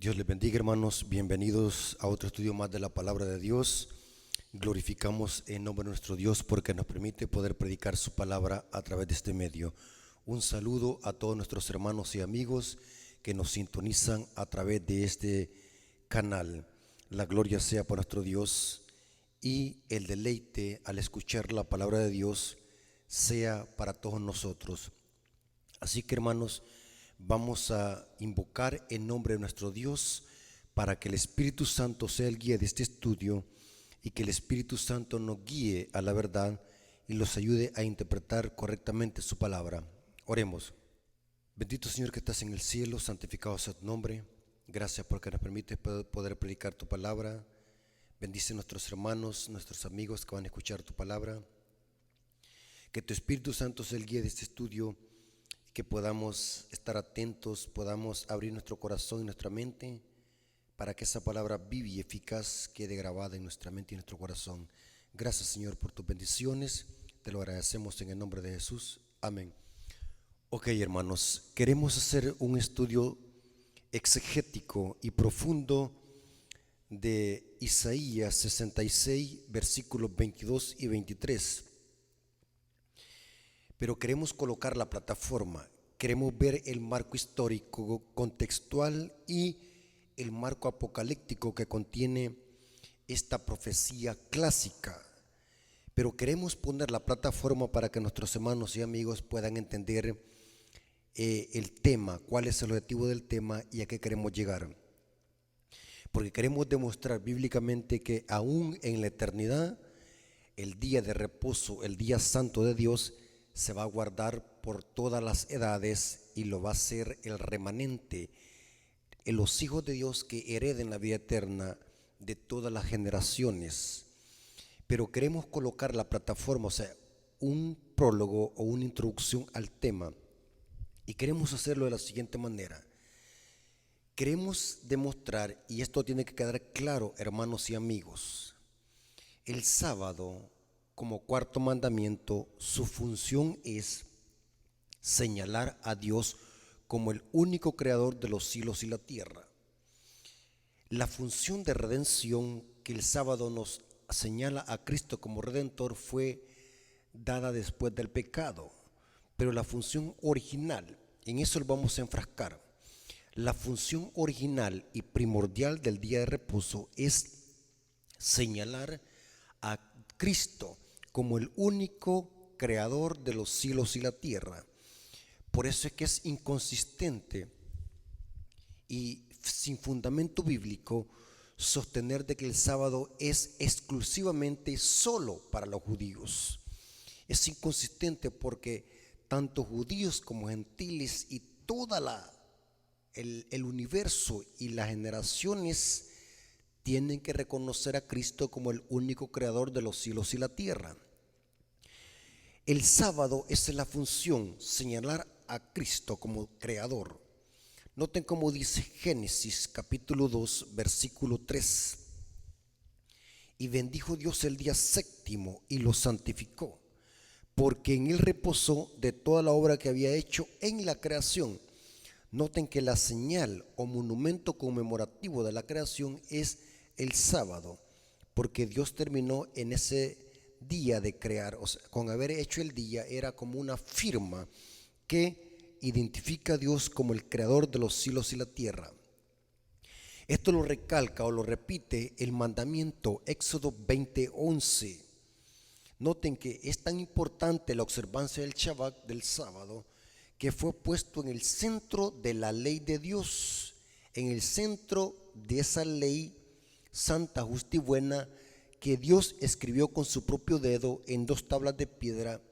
Dios les bendiga, hermanos. Bienvenidos a otro estudio más de la palabra de Dios. Glorificamos en nombre de nuestro Dios porque nos permite poder predicar su palabra a través de este medio. Un saludo a todos nuestros hermanos y amigos que nos sintonizan a través de este canal. La gloria sea por nuestro Dios y el deleite al escuchar la palabra de Dios sea para todos nosotros. Así que, hermanos, vamos a invocar en nombre de nuestro Dios para que el Espíritu Santo sea el guía de este estudio y que el Espíritu Santo nos guíe a la verdad y los ayude a interpretar correctamente su palabra. Oremos. Bendito Señor que estás en el cielo, santificado sea tu nombre. Gracias porque nos permites poder predicar tu palabra. Bendice a nuestros hermanos, nuestros amigos que van a escuchar tu palabra. Que tu Espíritu Santo sea el guía de este estudio, que podamos estar atentos, podamos abrir nuestro corazón y nuestra mente para que esa palabra viva y eficaz quede grabada en nuestra mente y nuestro corazón. Gracias, Señor, por tus bendiciones. Te lo agradecemos en el nombre de Jesús. Amén. Ok, hermanos, queremos hacer un estudio exegético y profundo de Isaías 66, versículos 22 y 23. Pero queremos colocar la plataforma, queremos ver el marco histórico, contextual y el marco apocalíptico que contiene esta profecía clásica. Pero queremos poner la plataforma para que nuestros hermanos y amigos puedan entender el tema, cuál es el objetivo del tema y a qué queremos llegar. Porque queremos demostrar bíblicamente que aún en la eternidad, el día de reposo, el día santo de Dios, se va a guardar por todas las edades y lo va a hacer el remanente, los hijos de Dios que hereden la vida eterna de todas las generaciones. Pero queremos colocar la plataforma, o sea, un prólogo o una introducción al tema, y queremos hacerlo de la siguiente manera. Queremos demostrar, y esto tiene que quedar claro, hermanos y amigos, el sábado, como cuarto mandamiento, su función es señalar a Dios como el único creador de los cielos y la tierra. La función de redención que el sábado nos señala a Cristo como redentor fue dada después del pecado, pero la función original, en eso lo vamos a enfrascar. La función original y primordial del día de reposo es señalar a Cristo como el único creador de los cielos y la tierra. Por eso es que es inconsistente y sin fundamento bíblico sostener de que el sábado es exclusivamente solo para los judíos. Es inconsistente porque tanto judíos como gentiles y toda el universo y las generaciones tienen que reconocer a Cristo como el único creador de los cielos y la tierra. El sábado es la función, señalar a Cristo como creador. Noten cómo dice Génesis capítulo 2, versículo 3. Y bendijo Dios el día séptimo y lo santificó, porque en él reposó de toda la obra que había hecho en la creación. Noten que la señal o monumento conmemorativo de la creación es el sábado, porque Dios terminó en ese día de crear, o sea, con haber hecho el día era como una firma que identifica a Dios como el creador de los cielos y la tierra. Esto lo recalca o lo repite el mandamiento Éxodo 20:11. Noten que es tan importante la observancia del Shabbat, del sábado, que fue puesto en el centro de la ley de Dios, en el centro de esa ley santa, justa y buena que Dios escribió con su propio dedo en 2 tablas de piedra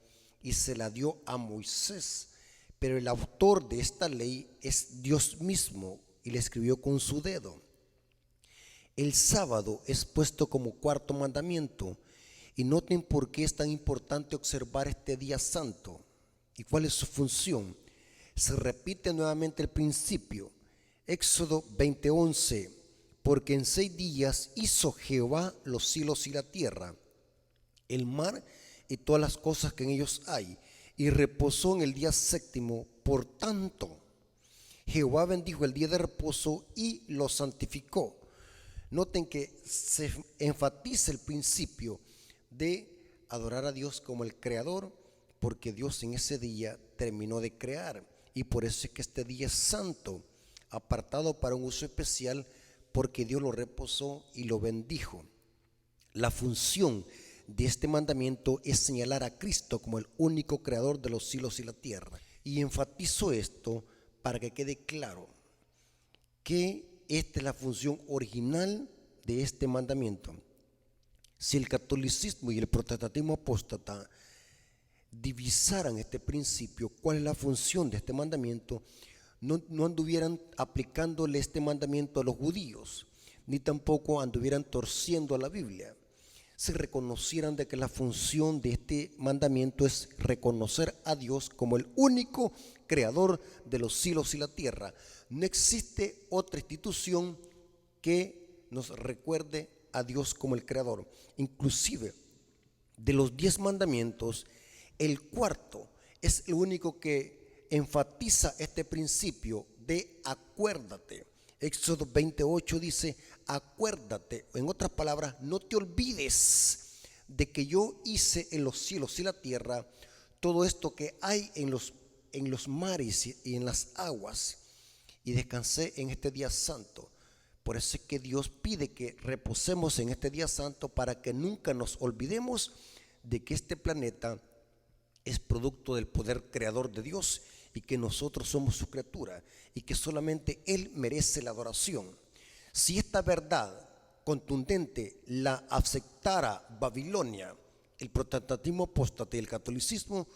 y se la dio a Moisés. Pero el autor de esta ley es Dios mismo y la escribió con su dedo. El sábado es puesto como cuarto mandamiento y noten por qué es tan importante observar este día santo y cuál es su función. Se repite nuevamente el principio, Éxodo 20:11. Porque en 6 días hizo Jehová los cielos y la tierra, el mar y todas las cosas que en ellos hay, y reposó en el día séptimo. Por tanto, Jehová bendijo el día de reposo y lo santificó. Noten que se enfatiza el principio de adorar a Dios como el creador, porque Dios en ese día terminó de crear, y por eso es que este día es santo, apartado para un uso especial, porque Dios lo reposó y lo bendijo. La función de este mandamiento es señalar a Cristo como el único creador de los cielos y la tierra. Y enfatizo esto para que quede claro que esta es la función original de este mandamiento. Si el catolicismo y el protestantismo apóstata divisaran este principio, cuál es la función de este mandamiento, no anduvieran aplicándole este mandamiento a los judíos, ni tampoco anduvieran torciendo a la Biblia. Si reconocieran de que la función de este mandamiento es reconocer a Dios como el único creador de los cielos y la tierra. No existe otra institución que nos recuerde a Dios como el creador. Inclusive, de los 10 mandamientos, el cuarto es el único que enfatiza este principio de acuérdate. Éxodo 28 dice, acuérdate, en otras palabras, no te olvides de que yo hice en los cielos y la tierra todo esto que hay en los mares y en las aguas, y descansé en este día santo. Por eso es que Dios pide que reposemos en este día santo, para que nunca nos olvidemos de que este planeta es producto del poder creador de Dios, y que nosotros somos su criatura, y que solamente Él merece la adoración. Si esta verdad contundente la aceptara Babilonia, el protestantismo apóstata y el catolicismo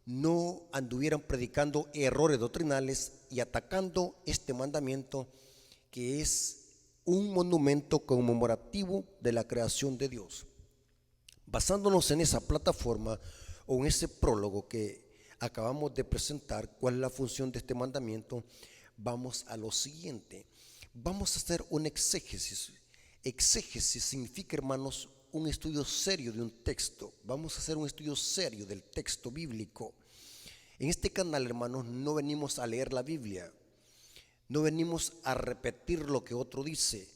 no anduvieran predicando errores doctrinales y atacando este mandamiento, que es un monumento conmemorativo de la creación de Dios. Basándonos en esa plataforma o en ese prólogo que acabamos de presentar, cuál es la función de este mandamiento, vamos a lo siguiente. Vamos a hacer un exégesis. Exégesis significa, hermanos, un estudio serio de un texto. Vamos a hacer un estudio serio del texto bíblico. En este canal, hermanos, no venimos a leer la Biblia, no venimos a repetir lo que otro dice,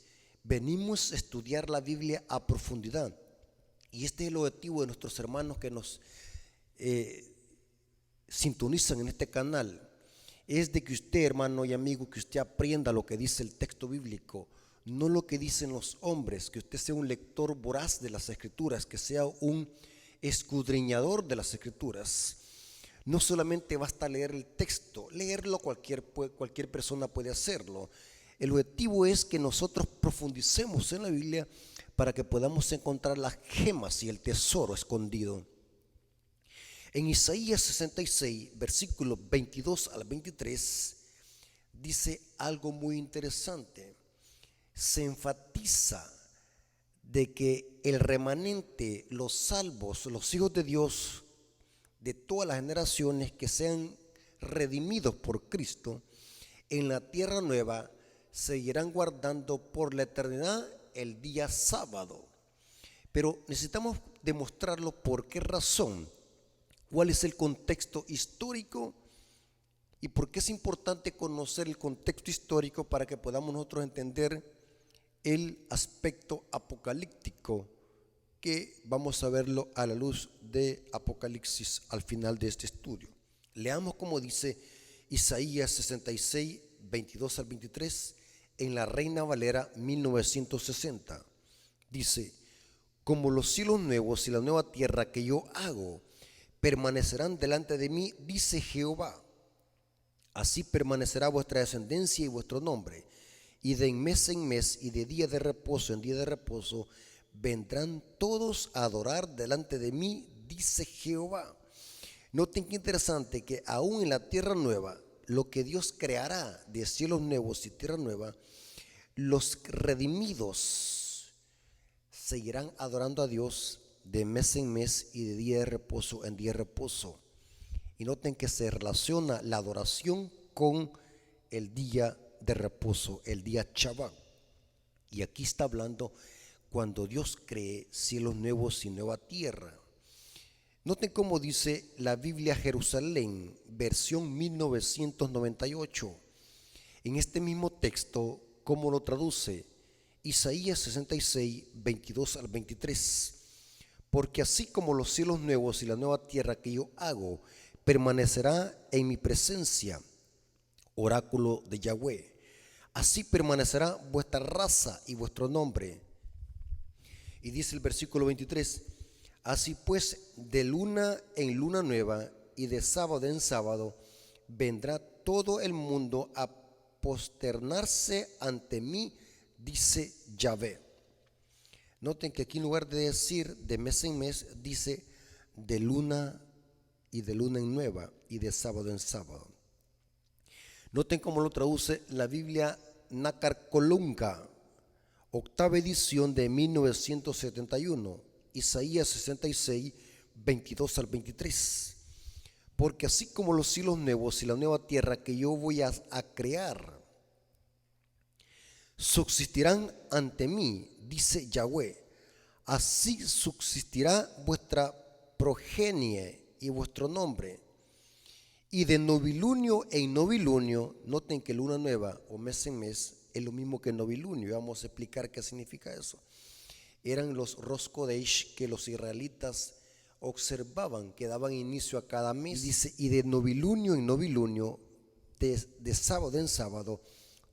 venimos a estudiar la Biblia a profundidad. Y este es el objetivo de nuestros hermanos que nos sintonizan en este canal, es de que usted, hermano y amigo, que usted aprenda lo que dice el texto bíblico, no lo que dicen los hombres, que usted sea un lector voraz de las escrituras, que sea un escudriñador de las escrituras. No solamente basta leer el texto, leerlo cualquier persona puede hacerlo. El objetivo es que nosotros profundicemos en la Biblia para que podamos encontrar las gemas y el tesoro escondido. En Isaías 66, versículos 22 al 23, dice algo muy interesante. Se enfatiza de que el remanente, los salvos, los hijos de Dios, de todas las generaciones que sean redimidos por Cristo, en la tierra nueva seguirán guardando por la eternidad el día sábado. Pero necesitamos demostrarlo. ¿Por qué razón? ¿Cuál es el contexto histórico? ¿Y por qué es importante conocer el contexto histórico para que podamos nosotros entender el aspecto apocalíptico, que vamos a verlo a la luz de Apocalipsis al final de este estudio? Leamos como dice Isaías 66, 22 al 23 en la Reina Valera 1960. Dice: como los cielos nuevos y la nueva tierra que yo hago permanecerán delante de mí, dice Jehová, así permanecerá vuestra descendencia y vuestro nombre, y de mes en mes y de día de reposo en día de reposo vendrán todos a adorar delante de mí, dice Jehová. Noten qué interesante, que aún en la tierra nueva, lo que Dios creará de cielos nuevos y tierra nueva, los redimidos seguirán adorando a Dios de mes en mes y de día de reposo en día de reposo. Y noten que se relaciona la adoración con el día de reposo, el día Shabbat. Y aquí está hablando cuando Dios cree cielos nuevos y nueva tierra. Noten cómo dice la Biblia Jerusalén, versión 1998. En este mismo texto, ¿cómo lo traduce? Isaías 66, 22 al 23. Porque así como los cielos nuevos y la nueva tierra que yo hago permanecerá en mi presencia, oráculo de Yahweh, así permanecerá vuestra raza y vuestro nombre. Y dice el versículo 23, así pues de luna en luna nueva y de sábado en sábado vendrá todo el mundo a posternarse ante mí, dice Yahvé. Noten que aquí en lugar de decir de mes en mes, dice de luna en nueva y de sábado en sábado. Noten cómo lo traduce la Biblia Nácar Colunga, octava edición de 1971, Isaías 66, 22 al 23. Porque así como los cielos nuevos y la nueva tierra que yo voy a crear subsistirán ante mí, dice Yahweh, así subsistirá vuestra progenie y vuestro nombre. Y de novilunio en novilunio, noten que luna nueva o mes en mes es lo mismo que novilunio. Vamos a explicar qué significa eso. Eran los Rosh Kodesh que los israelitas observaban, que daban inicio a cada mes. Y dice, y de novilunio en novilunio, de sábado en sábado,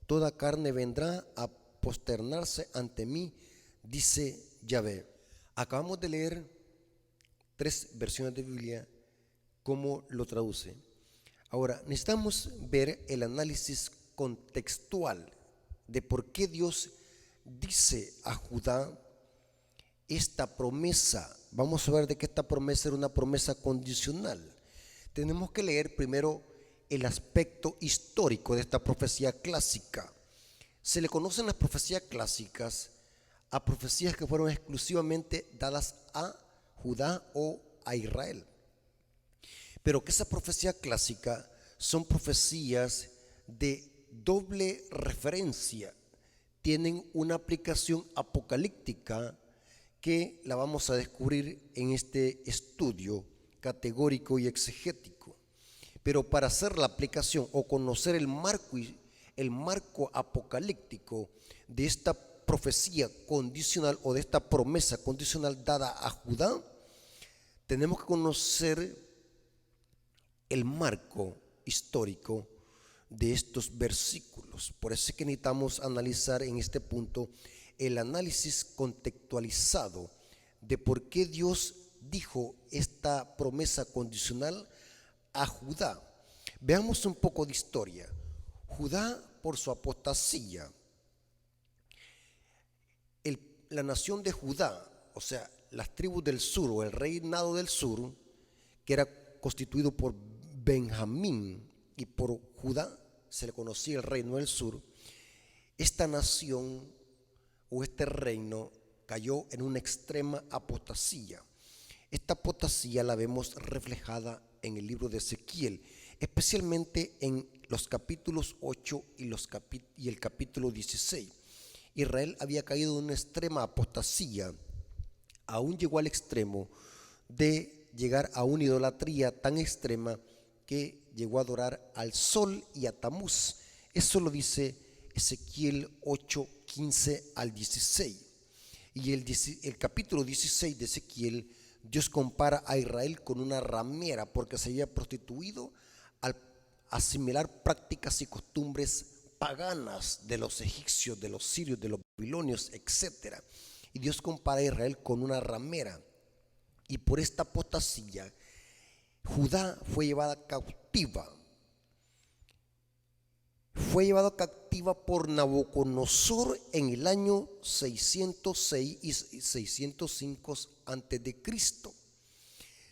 toda carne vendrá a posternarse ante mí, dice Yahvé. Acabamos de leer 3 versiones de Biblia, cómo lo traduce. Ahora, necesitamos ver el análisis contextual de por qué Dios dice a Judá esta promesa. Vamos a ver de que esta promesa era una promesa condicional. Tenemos que leer primero el aspecto histórico de esta profecía clásica. Se le conocen las profecías clásicas a profecías que fueron exclusivamente dadas a Judá o a Israel. Pero que esa profecía clásica son profecías de doble referencia, tienen una aplicación apocalíptica que la vamos a descubrir en este estudio categórico y exegético. Pero para hacer la aplicación o conocer el marco apocalíptico de esta profecía condicional o de esta promesa condicional dada a Judá, tenemos que conocer el marco histórico de estos versículos. Por eso es que necesitamos analizar en este punto el análisis contextualizado de por qué Dios dijo esta promesa condicional a Judá. Veamos un poco de historia. Judá, por su apostasía, la nación de Judá, o sea, las tribus del sur o el reinado del sur, que era constituido por Benjamín y por Judá, se le conocía el reino del sur. Esta nación o este reino cayó en una extrema apostasía. Esta apostasía la vemos reflejada en el libro de Ezequiel, especialmente en los capítulos 8 y el capítulo 16. Israel había caído en una extrema apostasía, aún llegó al extremo de llegar a una idolatría tan extrema que llegó a adorar al sol y a Tamuz. Eso lo dice Ezequiel 8, 15 al 16. Y el capítulo 16 de Ezequiel, Dios compara a Israel con una ramera porque se había prostituido al asimilar prácticas y costumbres paganas de los egipcios, de los sirios, de los babilonios, etc. Y Dios compara a Israel con una ramera. Y por esta apostasía, Judá fue llevada cautiva. Fue llevada cautiva por Nabucodonosor en el año 606 y 605 a.C.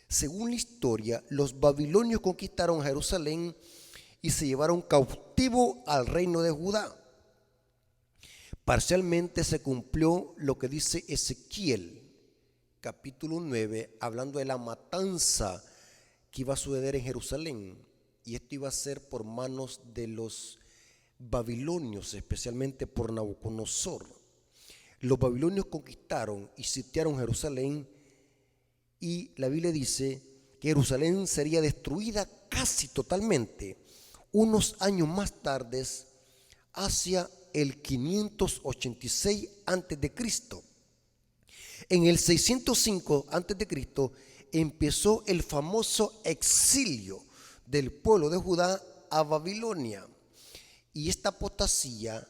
Según la historia, los babilonios conquistaron Jerusalén y se llevaron cautivo al reino de Judá. Parcialmente se cumplió lo que dice Ezequiel, capítulo 9, hablando de la matanza que iba a suceder en Jerusalén. Y esto iba a ser por manos de los babilonios, especialmente por Nabucodonosor. Los babilonios conquistaron y sitiaron Jerusalén, y la Biblia dice que Jerusalén sería destruida casi totalmente. Unos años más tarde, hacia el 586 antes de Cristo. En el 605 antes de Cristo empezó el famoso exilio del pueblo de Judá a Babilonia. Y esta apostasía,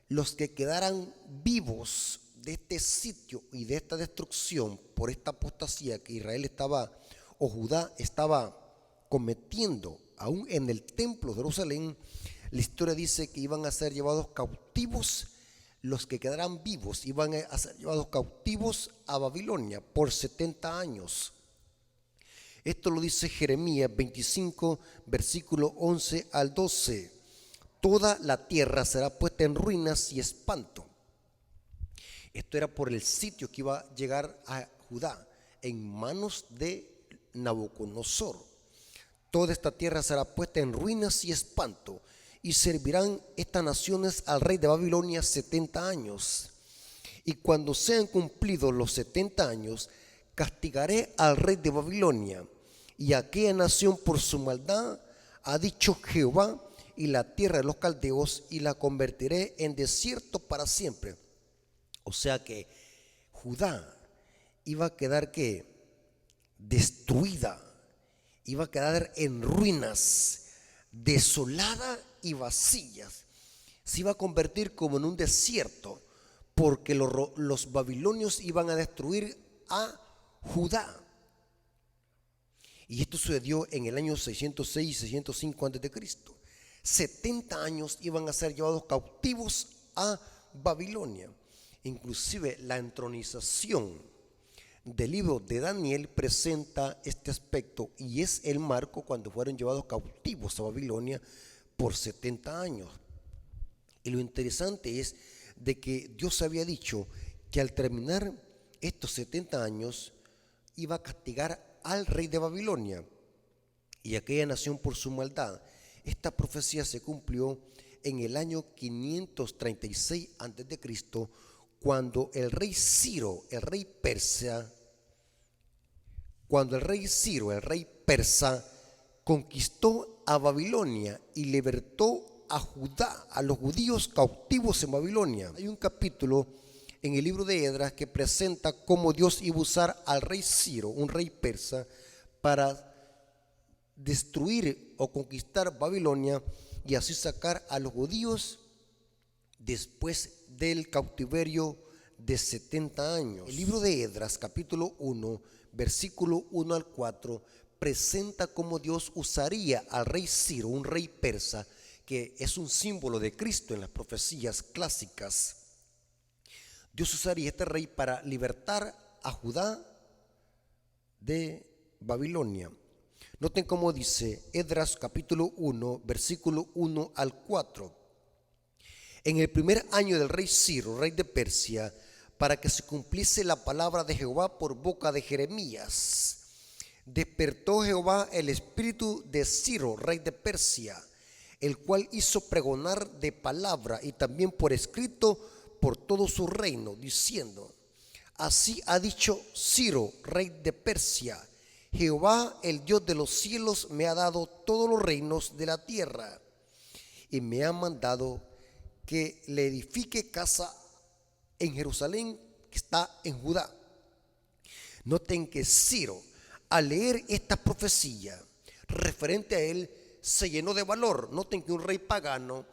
los que quedaran vivos de este sitio y de esta destrucción por esta apostasía que Israel estaba, o Judá estaba cometiendo aún en el templo de Jerusalén, la historia dice que iban a ser llevados cautivos. Los que quedaran vivos iban a ser llevados cautivos a Babilonia por 70 años. Esto lo dice Jeremías 25, versículo 11 al 12. Toda la tierra será puesta en ruinas y espanto. Esto era por el sitio que iba a llegar a Judá en manos de Nabucodonosor. Toda esta tierra será puesta en ruinas y espanto, y servirán estas naciones al rey de Babilonia 70 años. Y cuando sean cumplidos los 70 años, castigaré al rey de Babilonia y a aquella nación por su maldad, ha dicho Jehová, y la tierra de los caldeos, y la convertiré en desierto para siempre. O sea que Judá iba a quedar ¿qué? Destruida, iba a quedar en ruinas, desolada y vacías. Se iba a convertir como en un desierto, porque los babilonios iban a destruir a Judá. Y esto sucedió en el año 606 y 605 antes de Cristo. 70 años iban a ser llevados cautivos a Babilonia. Inclusive la entronización del libro de Daniel presenta este aspecto, y es el marco cuando fueron llevados cautivos a Babilonia por 70 años. Y lo interesante es de que Dios había dicho que al terminar estos 70 años iba a castigar al rey de Babilonia y aquella nación por su maldad. Esta profecía se cumplió en el año 536 antes de Cristo, cuando el rey Ciro, el rey persa, conquistó a Babilonia y libertó a Judá, a los judíos cautivos en Babilonia. Hay un capítulo en el libro de Esdras que presenta cómo Dios iba a usar al rey Ciro, un rey persa, para destruir o conquistar Babilonia y así sacar a los judíos después del cautiverio de 70 años. El libro de Esdras, capítulo 1, versículo 1 al 4, presenta cómo Dios usaría al rey Ciro, un rey persa, que es un símbolo de Cristo en las profecías clásicas. Dios usaría este rey para libertar a Judá de Babilonia. Noten cómo dice Esdras capítulo 1, versículo 1 al 4. En el primer año del rey Ciro, rey de Persia, para que se cumpliese la palabra de Jehová por boca de Jeremías, despertó Jehová el espíritu de Ciro, rey de Persia, el cual hizo pregonar de palabra y también por escrito por todo su reino, diciendo: así ha dicho Ciro, rey de Persia: Jehová, el Dios de los cielos, me ha dado todos los reinos de la tierra, y me ha mandado que le edifique casa en Jerusalén, que está en Judá. Noten que Ciro, al leer esta profecía referente a él, se llenó de valor. Noten que un rey pagano,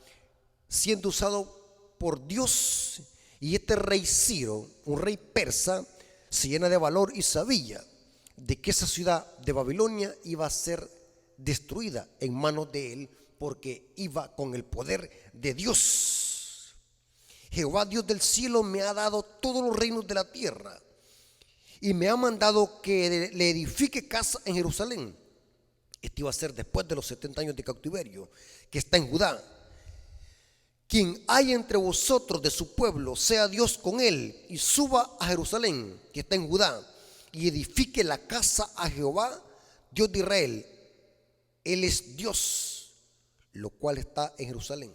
siendo usado por Dios, y este rey Ciro, un rey persa, se llena de valor y sabía de que esa ciudad de Babilonia iba a ser destruida en manos de él, porque iba con el poder de Dios. Jehová, Dios del cielo, me ha dado todos los reinos de la tierra y me ha mandado que le edifique casa en Jerusalén. Esto iba a ser después de los 70 años de cautiverio, que está en Judá. Quien haya entre vosotros de su pueblo, sea Dios con él, y suba a Jerusalén, que está en Judá, y edifique la casa a Jehová, Dios de Israel. Él es Dios, lo cual está en Jerusalén.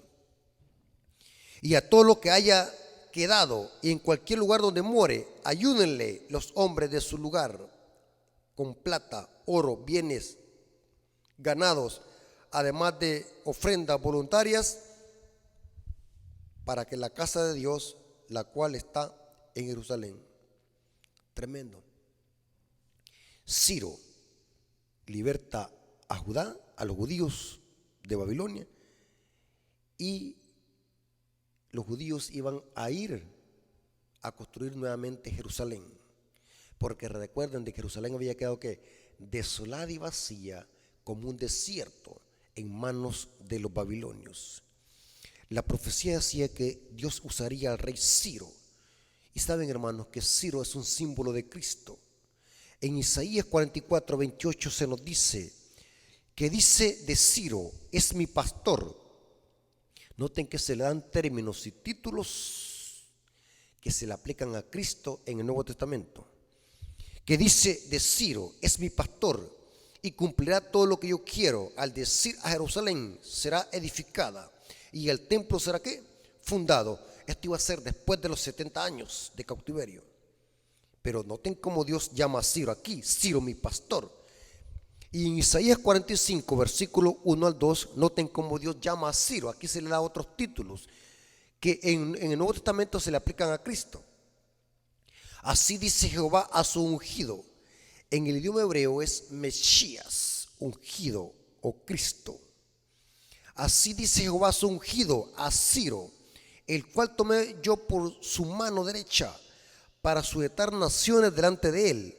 Y a todo lo que haya quedado y en cualquier lugar donde more, ayúdenle los hombres de su lugar con plata, oro, bienes, ganados, además de ofrendas voluntarias, para que la casa de Dios, la cual está en Jerusalén. Tremendo. Ciro liberta a Judá, a los judíos de Babilonia, y los judíos iban a ir a construir nuevamente Jerusalén, porque recuerden de que Jerusalén había quedado que desolada y vacía como un desierto en manos de los babilonios. La profecía decía que Dios usaría al rey Ciro, y saben, hermanos, que Ciro es un símbolo de Cristo. En Isaías 44:28 se nos dice que dice de Ciro: es mi pastor. Noten que se le dan términos y títulos que se le aplican a Cristo en el Nuevo Testamento. Que dice de Ciro: es mi pastor y cumplirá todo lo que yo quiero. Al decir a Jerusalén: será edificada, y el templo será ¿qué? Fundado. Esto iba a ser después de los 70 años de cautiverio. Pero noten cómo Dios llama a Ciro aquí: Ciro mi pastor. Y en Isaías 45, versículo 1 al 2, noten cómo Dios llama a Ciro. Aquí se le da otros títulos que en el Nuevo Testamento se le aplican a Cristo. Así dice Jehová a su ungido. En el idioma hebreo es Mesías, ungido o Cristo. Así dice Jehová a su ungido, a Ciro, el cual tomé yo por su mano derecha para sujetar naciones delante de él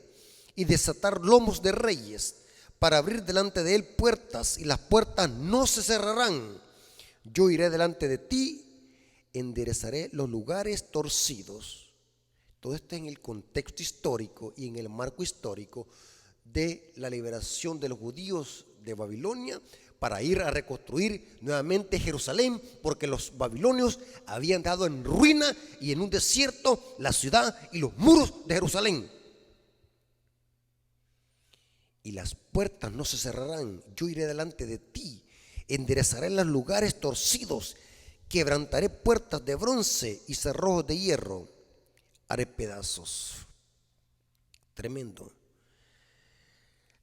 y desatar lomos de reyes, para abrir delante de él puertas, y las puertas no se cerrarán. Yo iré delante de ti, enderezaré los lugares torcidos. Todo esto en el contexto histórico y en el marco histórico de la liberación de los judíos de Babilonia para ir a reconstruir nuevamente Jerusalén, porque los babilonios habían dado en ruina y en un desierto la ciudad y los muros de Jerusalén. Y las puertas no se cerrarán. Yo iré delante de ti, enderezaré los lugares torcidos, quebrantaré puertas de bronce y cerrojos de hierro, haré pedazos. Tremendo.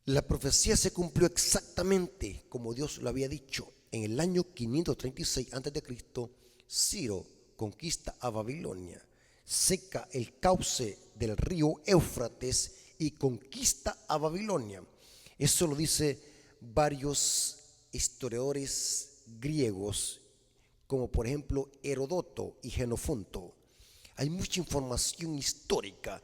La profecía se cumplió exactamente como Dios lo había dicho. En el año 536 a.C., Ciro conquista a Babilonia, seca el cauce del río Éufrates y conquista a Babilonia. Eso lo dice varios historiadores griegos, como por ejemplo Heródoto y Jenofonto. Hay mucha información histórica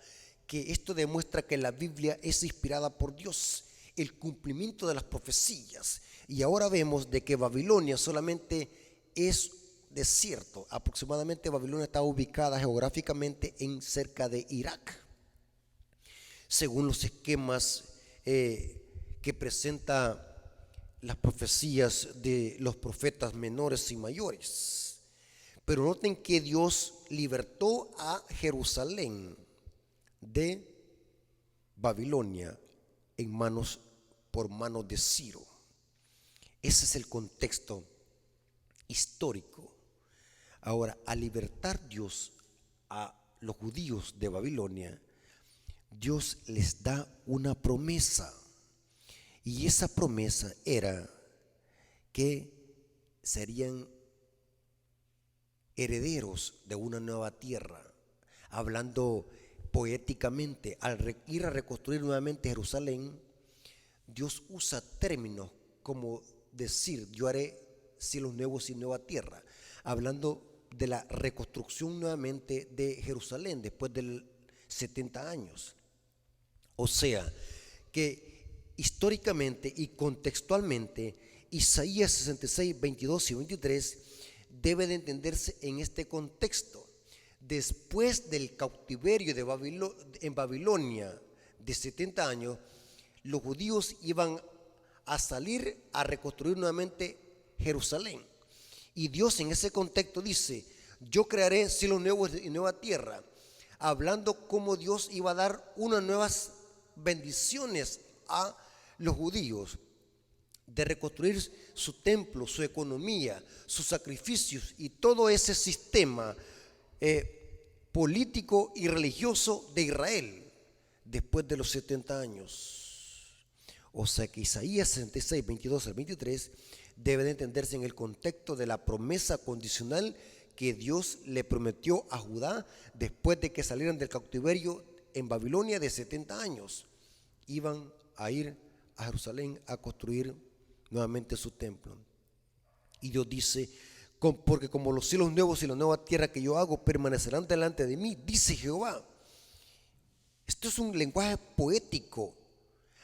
que esto demuestra que la Biblia es inspirada por Dios, el cumplimiento de las profecías. Y ahora vemos de que Babilonia solamente es desierto. Aproximadamente Babilonia está ubicada geográficamente en cerca de Irak, según los esquemas que presenta las profecías de los profetas menores y mayores. Pero noten que Dios libertó a Jerusalén de Babilonia por manos de Ciro. Ese es el contexto histórico. Ahora, al libertar Dios a los judíos de Babilonia, Dios les da una promesa, y esa promesa era que serían herederos de una nueva tierra. Hablando poéticamente, al ir a reconstruir nuevamente Jerusalén, Dios usa términos como decir: yo haré cielos nuevos y nueva tierra, hablando de la reconstrucción nuevamente de Jerusalén después de 70 años. O sea, que históricamente y contextualmente, Isaías 66, 22 y 23 debe de entenderse en este contexto. Después del cautiverio en Babilonia de 70 años, los judíos iban a salir a reconstruir nuevamente Jerusalén. Y Dios en ese contexto dice: yo crearé cielos nuevos y nueva tierra, hablando cómo Dios iba a dar unas nuevas bendiciones a los judíos, de reconstruir su templo, su economía, sus sacrificios y todo ese sistema político y religioso de Israel después de los 70 años. O sea que Isaías 66, 22 al 23 debe de entenderse en el contexto de la promesa condicional que Dios le prometió a Judá después de que salieran del cautiverio en Babilonia de 70 años. Iban a ir a Jerusalén a construir nuevamente su templo. Y Dios dice: porque como los cielos nuevos y la nueva tierra que yo hago permanecerán delante de mí, dice Jehová. Esto es un lenguaje poético,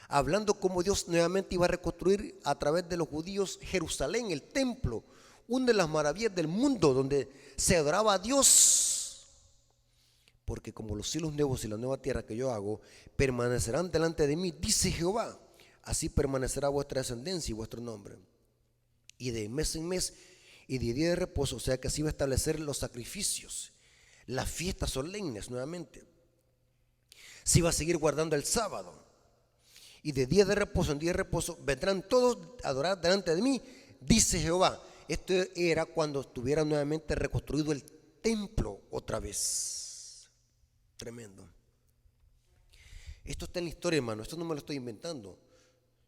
hablando como Dios nuevamente iba a reconstruir a través de los judíos Jerusalén, el templo, una de las maravillas del mundo donde se adoraba a Dios. Porque como los cielos nuevos y la nueva tierra que yo hago permanecerán delante de mí, dice Jehová, así permanecerá vuestra descendencia y vuestro nombre. Y de mes en mes y de día de reposo, o sea que así va a establecer los sacrificios, las fiestas solemnes nuevamente. Sí va a seguir guardando el sábado. Y de día de reposo en día de reposo vendrán todos a adorar delante de mí, dice Jehová. Esto era cuando estuviera nuevamente reconstruido el templo otra vez. Tremendo. Esto está en la historia, hermano. Esto no me lo estoy inventando.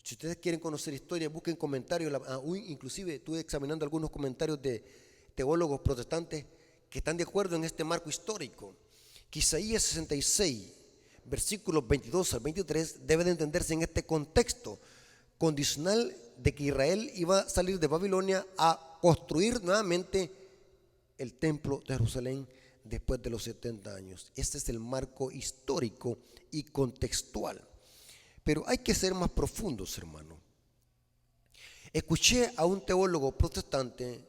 Si ustedes quieren conocer historia, busquen comentarios. Inclusive estuve examinando algunos comentarios de teólogos protestantes que están de acuerdo en este marco histórico. Que Isaías 66, versículos 22 al 23, debe de entenderse en este contexto condicional de que Israel iba a salir de Babilonia a construir nuevamente el templo de Jerusalén después de los 70 años. Este es el marco histórico y contextual. Pero hay que ser más profundos, hermano. Escuché a un teólogo protestante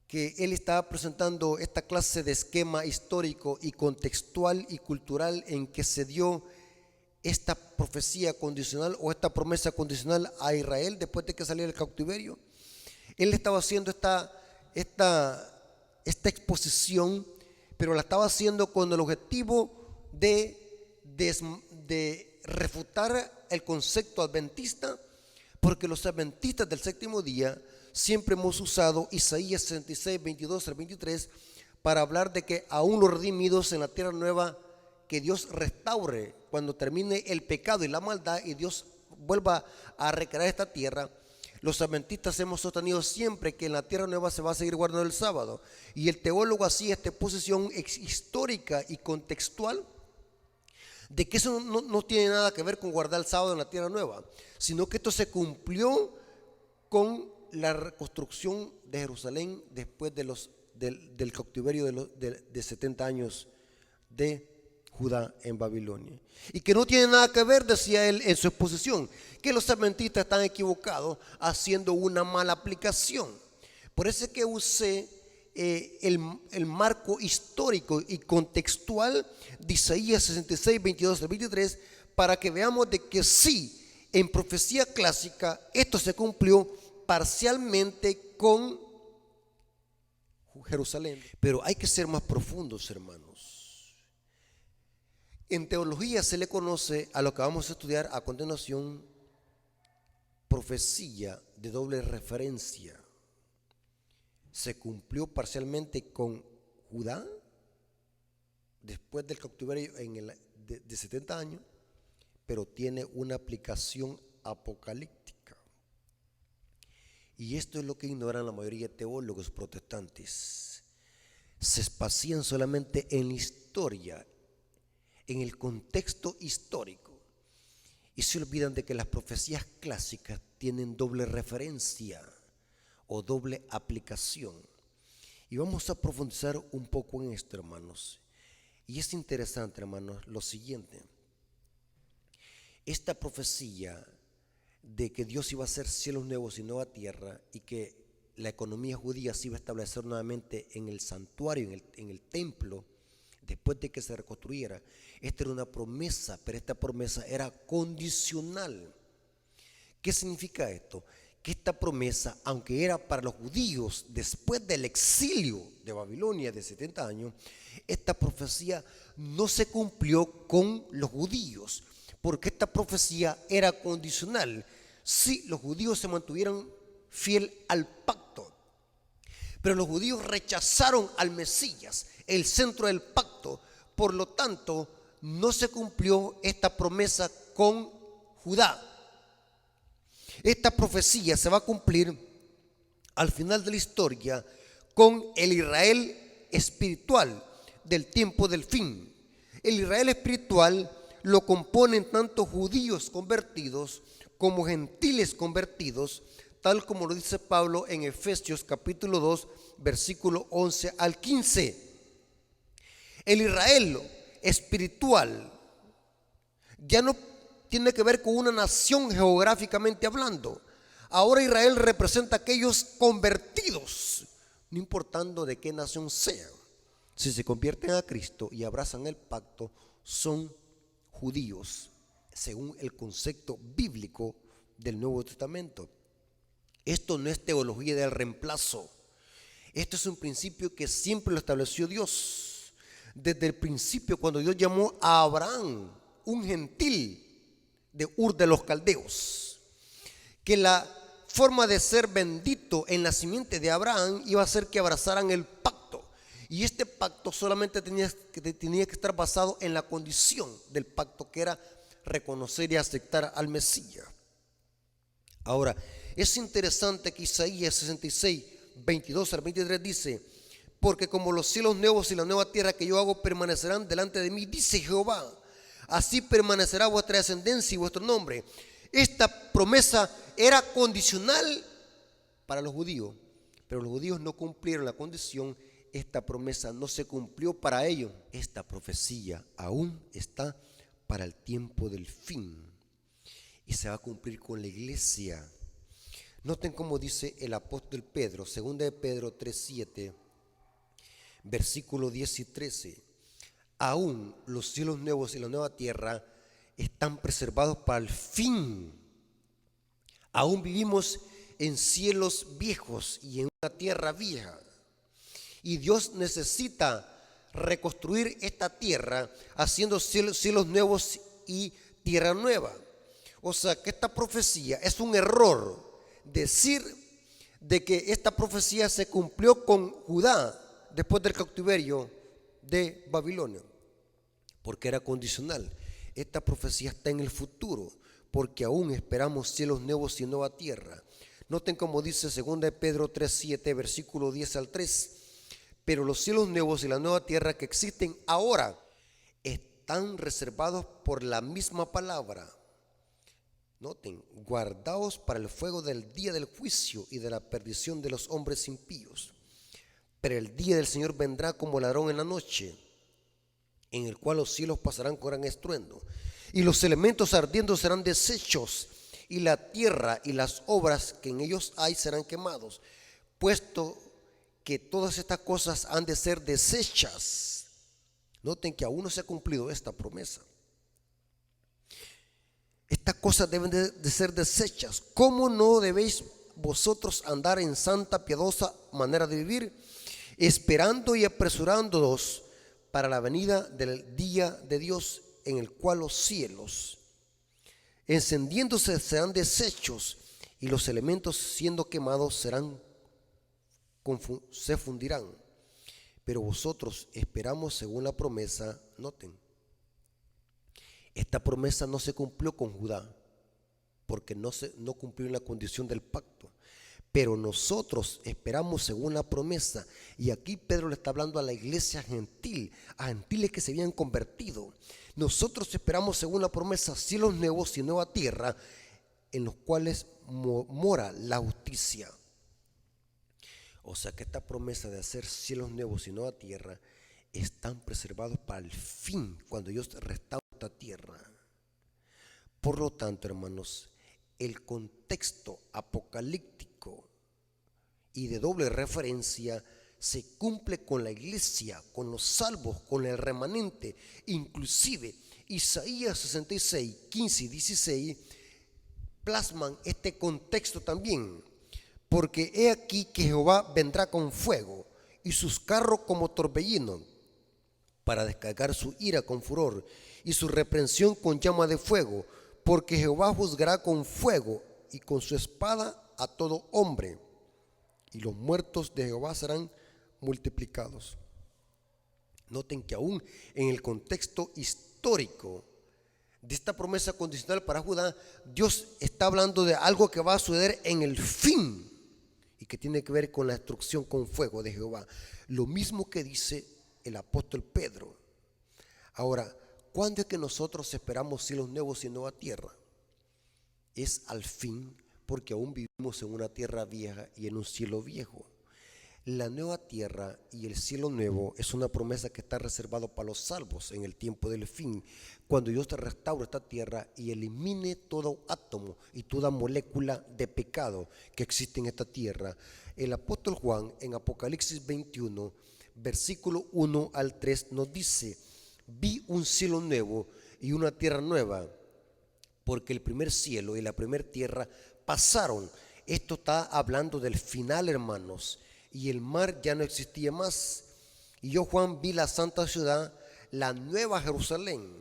que él estaba presentando esta clase de esquema histórico y contextual y cultural en que se dio esta profecía condicional o esta promesa condicional a Israel después de que saliera del cautiverio. Él estaba haciendo esta exposición, pero la estaba haciendo con el objetivo de refutar el concepto adventista, porque los adventistas del séptimo día siempre hemos usado Isaías 66, 22 al 23 para hablar de que aún los redimidos en la tierra nueva, que Dios restaure cuando termine el pecado y la maldad y Dios vuelva a recrear esta tierra. Los adventistas hemos sostenido siempre que en la tierra nueva se va a seguir guardando el sábado, y el teólogo hacía esta exposición histórica y contextual de que eso no tiene nada que ver con guardar el sábado en la tierra nueva, sino que esto se cumplió con la reconstrucción de Jerusalén después del cautiverio de 70 años de Judá en Babilonia. Y que no tiene nada que ver, decía él en su exposición, que los adventistas están equivocados haciendo una mala aplicación. Por eso es que usé el marco histórico y contextual de Isaías 66, 22 al 23, para que veamos de que sí, en profecía clásica, esto se cumplió parcialmente con Jerusalén. Pero hay que ser más profundos, hermanos. En teología se le conoce a lo que vamos a estudiar a continuación profecía de doble referencia. Se cumplió parcialmente con Judá después del cautiverio de 70 años, pero tiene una aplicación apocalíptica. Y esto es lo que ignoran la mayoría de teólogos protestantes. Se espacían solamente en la historia, en el contexto histórico, y se olvidan de que las profecías clásicas tienen doble referencia o doble aplicación. Y vamos a profundizar un poco en esto, hermanos. Y es interesante, hermanos, lo siguiente. Esta profecía de que Dios iba a hacer cielos nuevos y nueva tierra, y que la economía judía se iba a establecer nuevamente en el santuario, en el templo, después de que se reconstruyera. Esta era una promesa, pero esta promesa era condicional. ¿Qué significa esto? Que esta promesa, aunque era para los judíos después del exilio de Babilonia de 70 años, esta profecía no se cumplió con los judíos, porque esta profecía era condicional. Si los judíos se mantuvieran fiel al pacto, pero los judíos rechazaron al Mesías, el centro del pacto. Por lo tanto, no se cumplió esta promesa con Judá. Esta profecía se va a cumplir al final de la historia con el Israel espiritual del tiempo del fin. El Israel espiritual lo componen tanto judíos convertidos como gentiles convertidos, tal como lo dice Pablo en Efesios capítulo 2, versículo 11 al 15. El Israel espiritual ya no tiene que ver con una nación geográficamente hablando. Ahora Israel representa a aquellos convertidos, no importando de qué nación sean. Si se convierten a Cristo y abrazan el pacto, son judíos, según el concepto bíblico del Nuevo Testamento. Esto no es teología del reemplazo. Esto es un principio que siempre lo estableció Dios. Desde el principio, cuando Dios llamó a Abraham, un gentil de Ur de los Caldeos, que la forma de ser bendito en la simiente de Abraham iba a ser que abrazaran el pacto. Y este pacto solamente tenía que estar basado en la condición del pacto, que era reconocer y aceptar al Mesías. Ahora, es interesante que Isaías 66, 22 al 23 dice: porque como los cielos nuevos y la nueva tierra que yo hago permanecerán delante de mí, dice Jehová, así permanecerá vuestra descendencia y vuestro nombre. Esta promesa era condicional para los judíos, pero los judíos no cumplieron la condición. Esta promesa no se cumplió para ellos. Esta profecía aún está para el tiempo del fin y se va a cumplir con la iglesia. Noten cómo dice el apóstol Pedro, 2 de Pedro 3:7, versículos 10 y 13. Aún los cielos nuevos y la nueva tierra están preservados para el fin. Aún vivimos en cielos viejos y en una tierra vieja. Y Dios necesita reconstruir esta tierra haciendo cielos nuevos y tierra nueva. O sea que esta profecía es un error decir de que esta profecía se cumplió con Judá después del cautiverio de Babilonia, porque era condicional. Esta profecía está en el futuro, porque aún esperamos cielos nuevos y nueva tierra. Noten cómo dice 2 de Pedro 3:7, versículo 10 al 3. Pero los cielos nuevos y la nueva tierra que existen ahora están reservados por la misma palabra. Noten, guardaos para el fuego del día del juicio y de la perdición de los hombres impíos. Pero el día del Señor vendrá como ladrón en la noche, en el cual los cielos pasarán con gran estruendo, y los elementos ardiendo serán deshechos, y la tierra y las obras que en ellos hay serán quemados, puesto que todas estas cosas han de ser deshechas. Noten que aún no se ha cumplido esta promesa. Estas cosas deben de ser deshechas. ¿Cómo no debéis vosotros andar en santa, piadosa manera de vivir, esperando y apresurándonos para la venida del día de Dios, en el cual los cielos encendiéndose serán deshechos y los elementos siendo quemados se fundirán? Pero vosotros esperamos según la promesa. Noten, esta promesa no se cumplió con Judá, porque no cumplió la condición del pacto. Pero nosotros esperamos según la promesa. Y aquí Pedro le está hablando a la iglesia gentil, a gentiles que se habían convertido. Nosotros esperamos según la promesa cielos nuevos y nueva tierra, en los cuales mora la justicia. O sea que esta promesa de hacer cielos nuevos y nueva tierra están preservados para el fin, cuando Dios restaura esta tierra. Por lo tanto, hermanos, el contexto apocalíptico y de doble referencia se cumple con la iglesia, con los salvos, con el remanente. Inclusive Isaías 66, 15 y 16 plasman este contexto también. Porque he aquí que Jehová vendrá con fuego y sus carros como torbellino, para descargar su ira con furor y su reprensión con llama de fuego. Porque Jehová juzgará con fuego y con su espada a todo hombre, y los muertos de Jehová serán multiplicados. Noten que aún en el contexto histórico de esta promesa condicional para Judá, Dios está hablando de algo que va a suceder en el fin. y que tiene que ver con la destrucción con fuego de Jehová. Lo mismo que dice el apóstol Pedro. Ahora, ¿cuándo es que nosotros esperamos cielos nuevos y nueva tierra? Es al fin, porque aún vivimos en una tierra vieja y en un cielo viejo. La nueva tierra y el cielo nuevo es una promesa que está reservado para los salvos en el tiempo del fin, cuando Dios te restaure esta tierra y elimine todo átomo y toda molécula de pecado que existe en esta tierra. El apóstol Juan en Apocalipsis 21, versículo 1 al 3 nos dice: vi un cielo nuevo y una tierra nueva, porque el primer cielo y la primera tierra pasaron. Esto está hablando del final, hermanos. Y el mar ya no existía más. Y yo, Juan, vi la santa ciudad, la nueva Jerusalén,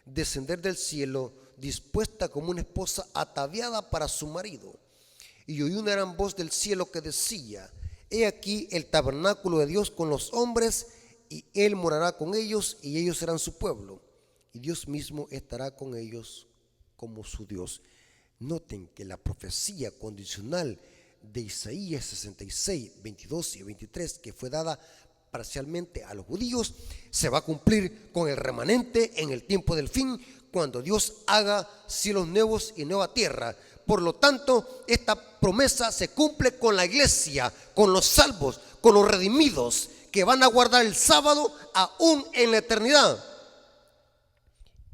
descender del cielo, dispuesta como una esposa ataviada para su marido. Y oí una gran voz del cielo que decía: he aquí el tabernáculo de Dios con los hombres, y Él morará con ellos, y ellos serán su pueblo, y Dios mismo estará con ellos como su Dios. Noten que la profecía condicional de Isaías 66, 22 y 23, que fue dada parcialmente a los judíos, se va a cumplir con el remanente en el tiempo del fin, cuando Dios haga cielos nuevos y nueva tierra. Por lo tanto, esta promesa se cumple con la iglesia, con los salvos, con los redimidos, que van a guardar el sábado aún en la eternidad.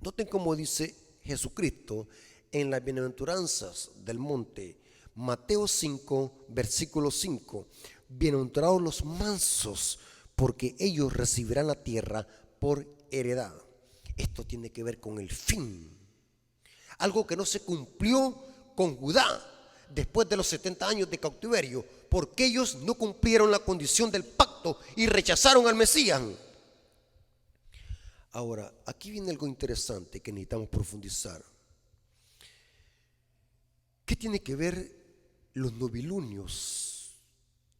Noten cómo dice Jesucristo en las bienaventuranzas del monte, Mateo 5, versículo 5: bienaventurados los mansos, porque ellos recibirán la tierra por heredad. Esto tiene que ver con el fin, algo que no se cumplió con Judá después de los 70 años de cautiverio, porque ellos no cumplieron la condición del pacto y rechazaron al Mesías. Ahora, aquí viene algo interesante que necesitamos profundizar. ¿Qué tiene que ver los novilunios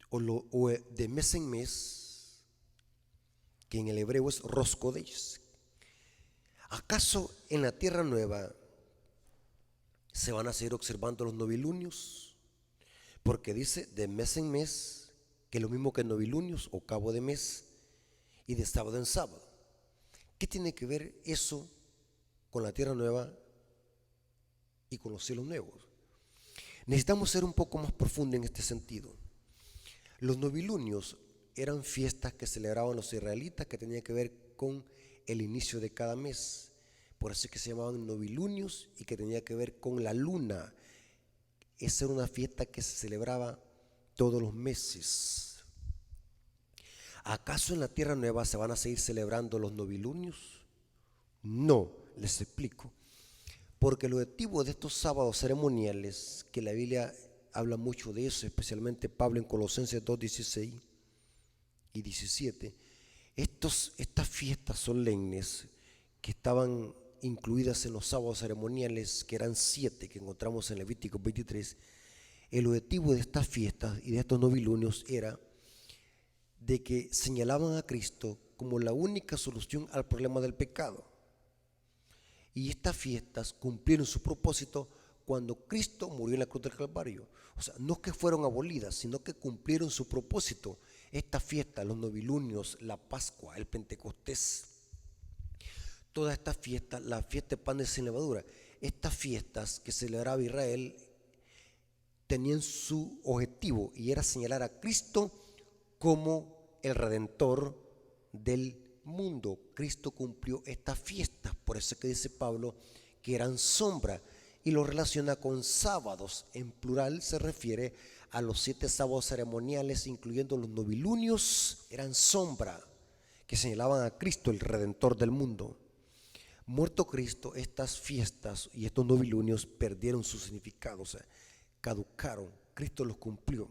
o de mes en mes, que en el hebreo es Rosh Kodesh? ¿Acaso en la tierra nueva se van a seguir observando los novilunios? Porque dice de mes en mes, que es lo mismo que novilunios o cabo de mes, y de sábado en sábado. ¿Qué tiene que ver eso con la tierra nueva y con los cielos nuevos? Necesitamos ser un poco más profundos en este sentido. Los novilunios eran fiestas que celebraban los israelitas, que tenían que ver con el inicio de cada mes. Por eso es que se llamaban novilunios, y que tenía que ver con la luna. Esa era una fiesta que se celebraba todos los meses. ¿Acaso en la tierra nueva se van a seguir celebrando los novilunios? No, les explico. Porque el objetivo de estos sábados ceremoniales, que la Biblia habla mucho de eso, especialmente Pablo en Colosenses 2, 16 y 17, estas fiestas solemnes que estaban incluidas en los sábados ceremoniales, que eran 7 que encontramos en Levítico 23, el objetivo de estas fiestas y de estos novilunios era de que señalaban a Cristo como la única solución al problema del pecado. Y estas fiestas cumplieron su propósito cuando Cristo murió en la cruz del Calvario. O sea, no es que fueron abolidas, sino que cumplieron su propósito. Estas fiestas, los novilunios, la Pascua, el Pentecostés, todas estas fiestas, la fiesta de panes sin levadura, estas fiestas que celebraba Israel tenían su objetivo, y era señalar a Cristo como el Redentor del mundo. Cristo cumplió estas fiestas, por eso es que dice Pablo que eran sombra, y lo relaciona con sábados. En plural se refiere a los 7 sábados ceremoniales, incluyendo los novilunios. Eran sombra que señalaban a Cristo, el Redentor del mundo. Muerto Cristo, estas fiestas y estos novilunios perdieron su significado, o sea, caducaron. Cristo los cumplió.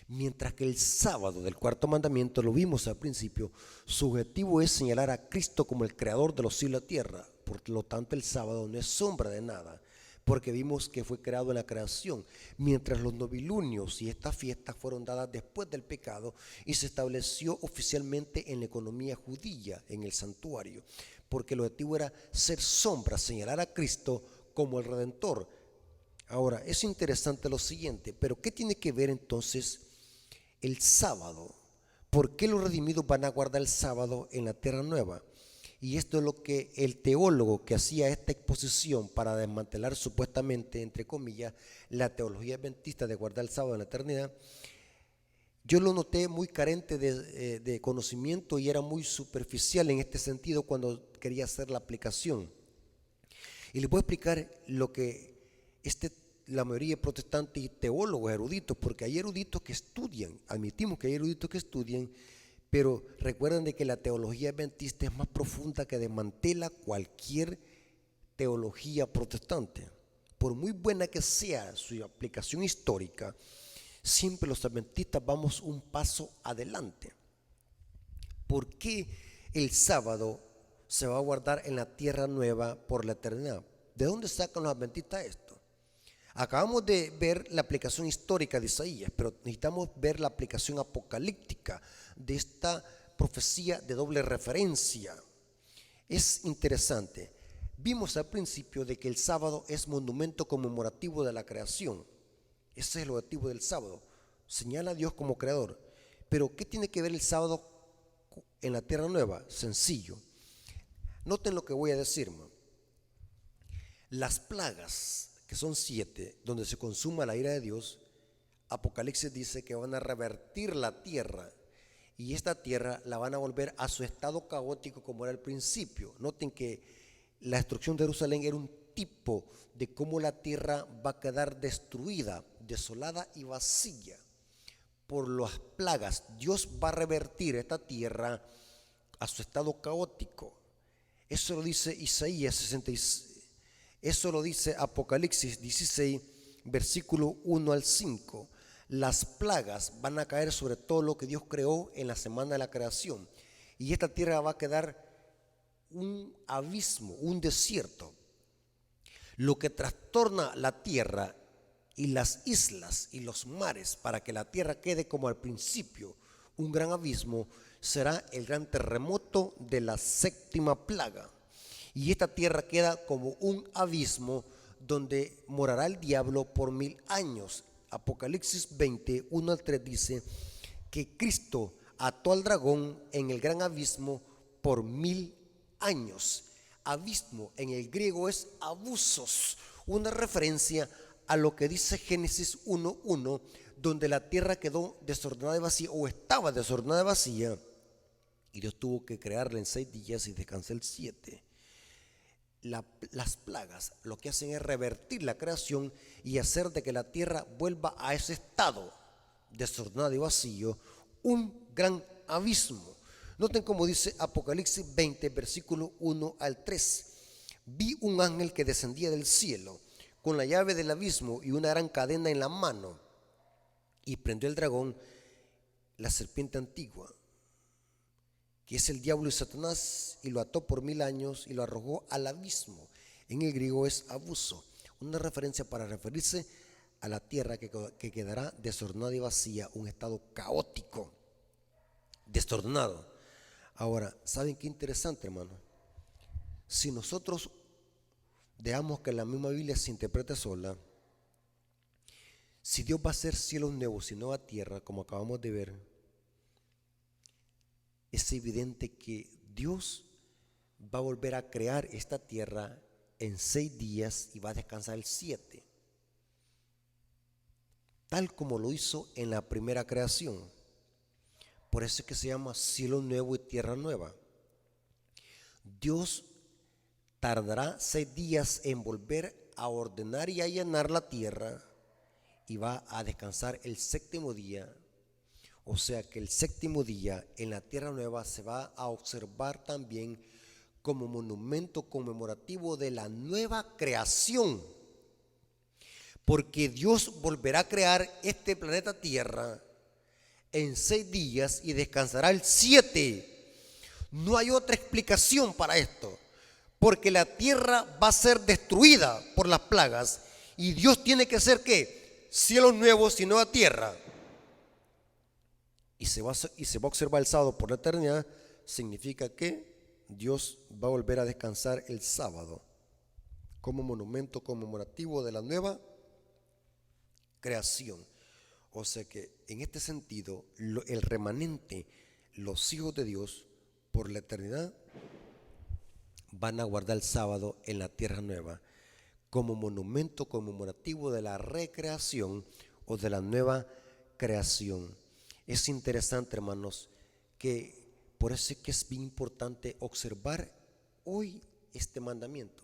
Mientras que el sábado del cuarto mandamiento, lo vimos al principio, su objetivo es señalar a Cristo como el creador de los cielos y la tierra. Por lo tanto, el sábado no es sombra de nada, porque vimos que fue creado en la creación. Mientras los novilunios y estas fiestas fueron dadas después del pecado y se estableció oficialmente en la economía judía, en el santuario, porque el objetivo era ser sombra, señalar a Cristo como el Redentor. Ahora, es interesante lo siguiente, pero ¿qué tiene que ver entonces el sábado? ¿Por qué los redimidos van a guardar el sábado en la tierra nueva? Y esto es lo que el teólogo que hacía esta exposición para desmantelar supuestamente, entre comillas, la teología adventista de guardar el sábado en la eternidad, yo lo noté muy carente de conocimiento y era muy superficial en este sentido cuando quería hacer la aplicación. Y les voy a explicar lo que la mayoría de protestantes y teólogos eruditos, porque hay eruditos que estudian, admitimos que hay eruditos que estudian, pero recuerden de que la teología adventista es más profunda, que desmantela cualquier teología protestante. Por muy buena que sea su aplicación histórica, siempre los adventistas vamos un paso adelante. ¿Por qué el sábado se va a guardar en la tierra nueva por la eternidad? ¿De dónde sacan los adventistas esto? Acabamos de ver la aplicación histórica de Isaías, pero necesitamos ver la aplicación apocalíptica de esta profecía de doble referencia. Es interesante. Vimos al principio de que el sábado es monumento conmemorativo de la creación. Ese es el objetivo del sábado. Señala a Dios como creador. Pero ¿qué tiene que ver el sábado en la tierra nueva? Sencillo. Noten lo que voy a decir. Las plagas, que son 7, donde se consuma la ira de Dios, Apocalipsis dice que van a revertir la tierra. Y esta tierra la van a volver a su estado caótico como era al principio. Noten que la destrucción de Jerusalén era un tipo de cómo la tierra va a quedar destruida, desolada y vacía por las plagas. Dios va a revertir esta tierra a su estado caótico. Eso lo dice Isaías 66. Eso lo dice Apocalipsis 16, versículo 1 al 5. Las plagas van a caer sobre todo lo que Dios creó en la semana de la creación. Y esta tierra va a quedar un abismo, un desierto. Lo que trastorna la tierra y las islas y los mares para que la tierra quede como al principio, un gran abismo, será el gran terremoto de la 7ª plaga. Y esta tierra queda como un abismo donde morará el diablo por 1000 años. Apocalipsis 20, 1 al 3 dice que Cristo ató al dragón en el gran abismo por 1000 años. Abismo en el griego es abusos, una referencia a lo que dice Génesis 1:1, donde la tierra quedó desordenada y vacía, o estaba desordenada y vacía, y Dios tuvo que crearla en 6 días y descansar el 7. Las plagas lo que hacen es revertir la creación y hacer de que la tierra vuelva a ese estado desordenado y vacío, un gran abismo. Noten cómo dice Apocalipsis 20, versículo 1 al 3. Vi un ángel que descendía del cielo con la llave del abismo y una gran cadena en la mano, y prendió el dragón, la serpiente antigua, que es el diablo y Satanás, y lo ató por 1000 años y lo arrojó al abismo. En el griego es abuso, una referencia para referirse a la tierra que quedará desordenada y vacía, un estado caótico, desordenado. Ahora, ¿saben qué interesante, hermano? Si nosotros dejamos que la misma Biblia se interprete sola, si Dios va a hacer cielos nuevos y nueva tierra, como acabamos de ver, es evidente que Dios va a volver a crear esta tierra en 6 días y va a descansar el 7, tal como lo hizo en la primera creación. Por eso es que se llama cielo nuevo y tierra nueva. Dios tardará 6 días en volver a ordenar y a llenar la tierra y va a descansar el 7º día. O sea que el 7º día en la tierra nueva se va a observar también como monumento conmemorativo de la nueva creación. Porque Dios volverá a crear este planeta Tierra en 6 días y descansará el 7. No hay otra explicación para esto. Porque la tierra va a ser destruida por las plagas y Dios tiene que hacer ¿qué? Cielos nuevos y nueva tierra. Y se va a observar el sábado por la eternidad. Significa que Dios va a volver a descansar el sábado como monumento conmemorativo de la nueva creación. O sea que en este sentido, el remanente, los hijos de Dios, por la eternidad, van a guardar el sábado en la tierra nueva como monumento conmemorativo de la recreación o de la nueva creación. Es interesante, hermanos, que por eso es que es bien importante observar hoy este mandamiento,